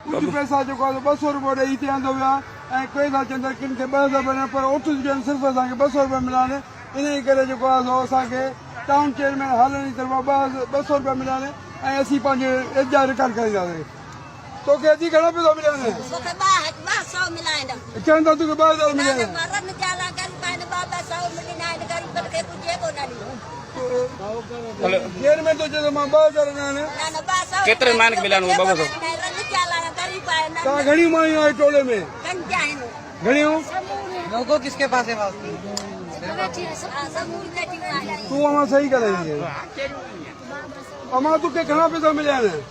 कुछ पैसा जो 200 रुपया ॾेई हिते आंदो विया ऐं कोई था चवनि किन खे 2000 रुपया पर ओठ ॾियनि सिर्फ़ु असांखे 200 रुपया मिलाने इन करे जेको आहे सो असांखे टाउन चेयरमैन हालनि जी तरफ़ां 200 रुपया मिलाने ऐं असीं पंहिंजे एजा रिकॉर्ड करींदासीं। तोखे अॼु घणा पैसा मिलाने? चवनि था तोखे 2000 मिलाने। चेयरमैन तो चए मां 2000 ॾियानि। केतिरे माण्हुनि खे मिलाइणो 200? तव्हां घणियूं मायूं आहियो टोले में? घणियूं? लोगो किसके पास है तूं अमां सही करे अमां तोखे घणा पैसा मिलिया आहिनि?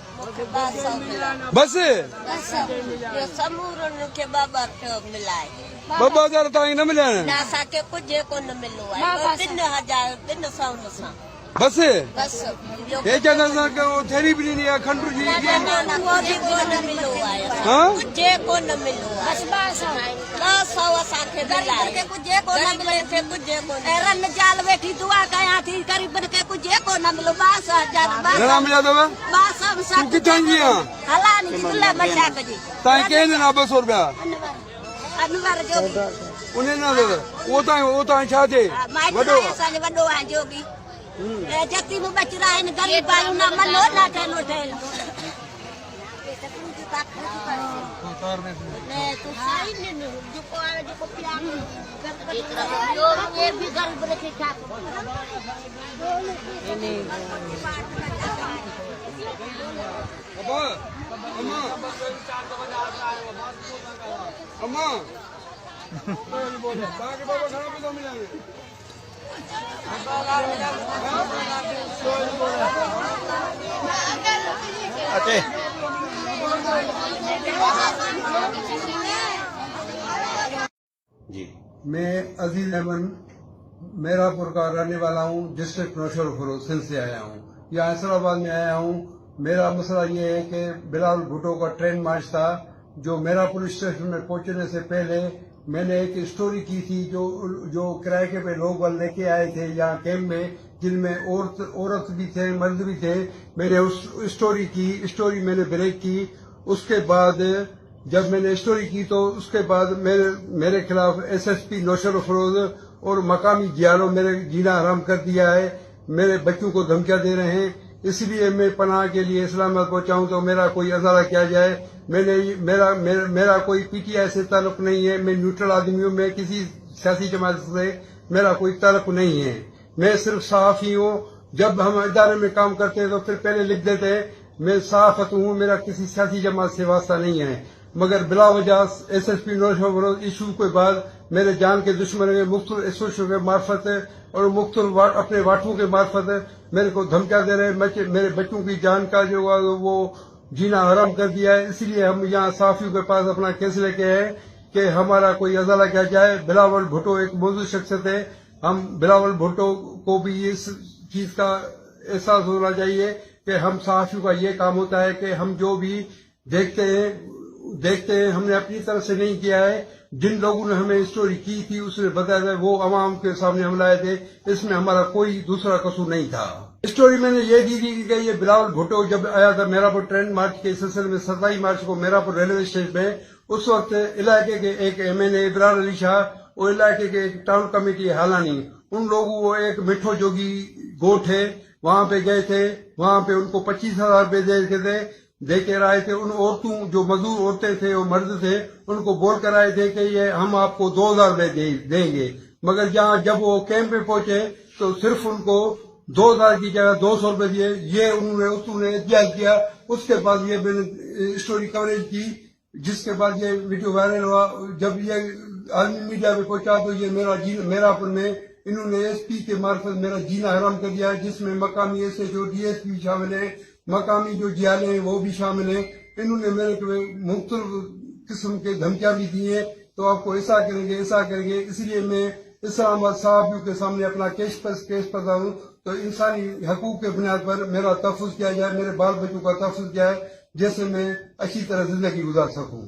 बस 2000 ताईं न मिलिया आहिनि? बस हे चवंदा थैली बि ॾिनी आहे खंडु जी? घणा मिलिया अथव? तूं किथां जी आहे? तव्हां कंहिं ॾिना 200 रुपया? उन न अथव उहो तव्हां छा थिए वॾो? जती में बच रहा है गरीब आयु ना मनो ना ठेलो ठेल ने तू सही ने जो को प्यार ये भी गरीब रखे क्या नहीं अम्मा अम्मा ताके बाबा घणा पैसा मिला है? जी मैं अजीज अहमद मेरापुर का रहने वाला हूँ, डिस्ट्रिक्ट नौशहर फरोज सिंध से आया हूँ। यहाँ हैदराबाद में आया हूँ। मेरा मसला ये है कि बिलावल भुट्टो का ट्रेन मार्च था जो मेरापुर स्टेशन में पहुंचने से पहले मैंने एक स्टोरी की थी जो किराए के पे लोग लेके आए थे यहाँ कैंप में, जिनमें औरत भी थे मर्द भी थे। मैंने उस स्टोरी मैंने ब्रेक की। उसके बाद जब मैंने स्टोरी की तो उसके बाद मेरे खिलाफ SSP नौशहर फरोज और मकामी जियारों मेरे जीना हराम कर दिया है। मेरे बच्चों को धमकियां दे रहे हैं, इसलिए मैं पनाह के लिए इस्लामाबाद पहुंचा हूं तो मेरा कोई अजाला किया जाए। मेरा कोई PTI से ताल्लुक नहीं है, मैं न्यूट्रल आदमी हूँ, मैं किसी सियासी जमात से मेरा कोई ताल्लुक नहीं है, मैं सिर्फ सहाफ़ी हूँ। जब हम इदारे में काम करते हैं तो फिर पहले लिख देते हैं मैं सहाफ़त हूँ, मेरा किसी सियासी जमात से वास्ता नहीं है। मगर बिला वजह SSP नौशहर फरोज इशू के बाद मेरे जान के दुश्मन ने मुख्तलिफ एसोसिएशन के मार्फत और मुख्तलिफ अपने वाटों के मार्फत मेरे को धमकियां दे रहे हैं। मेरे बच्चों की जान का जो वो जीना हराम कर दिया है। इसलिए हम यहाँ साफियों के पास अपना केस लेके आए कि हमारा कोई अजाला किया जाए। बिलावल भुट्टो एक मौजूद शख्सियत है, हम बिलावल भुट्टो को भी इस चीज का एहसास होना चाहिए कि हम साफियों का ये काम होता है कि हम जो भी देखते हैं हमने अपनी तरफ से नहीं किया है। जिन लोगों ने हमें स्टोरी की थी उसने बताया था वो अवाम के सामने हम लाए थे, इसमें हमारा कोई दूसरा कसूर नहीं था। स्टोरी मैंने ये दी थी कि ये बिलावल भुट्टो जब आया था मेरापुर ट्रेन मार्च के सिलसिले में 27 मार्च को मेरापुर रेलवे स्टेशन में, उस वक्त इलाके के एक MNA इब्रार अली शाह और इलाके के एक टाउन कमेटी हालानी, उन लोगों को एक मिठो जोगी गोठ है वहां पे गए थे। वहां पे उनको 25,000 रुपए दे के आए थे। उन औरतों जो मजदूर औरतें थे और मर्द थे उनको बोल कर आए थे कि ये हम आपको 2,000 रुपए देंगे। मगर जब वो कैंप में पहुंचे तो सिर्फ उनको 2,000 की जगह 200 रुपए दिए। ये उन्होंने एहतियात किया। उसके बाद ये मैंने स्टोरी कवरेज की, जिसके बाद ये वीडियो वायरल हुआ। जब ये आलमी मीडिया में पहुंचा तो ये मेरापुर में इन्होंने SP के मार्फत मेरा जीना हराम कर दिया है, जिसमें मकामी SHO DSP शामिल है, मकामी जो जियाले हैं वो भी शामिल हैं। इन्होंने मेरे को मुख्तलिफ किस्म के धमकियां भी दी है, तो आपको ऐसा करेंगे। इसलिए मैं इस्लामाबाद साहबियों के सामने अपना केस पता हूँ तो इंसानी हकूक के बुनियाद पर मेरा तहफ़्फ़ुज़ किया जाए, मेरे बाल बच्चों का तहफ़्फ़ुज़ किया है, जैसे मैं अच्छी तरह जिंदगी गुजार सकूँ।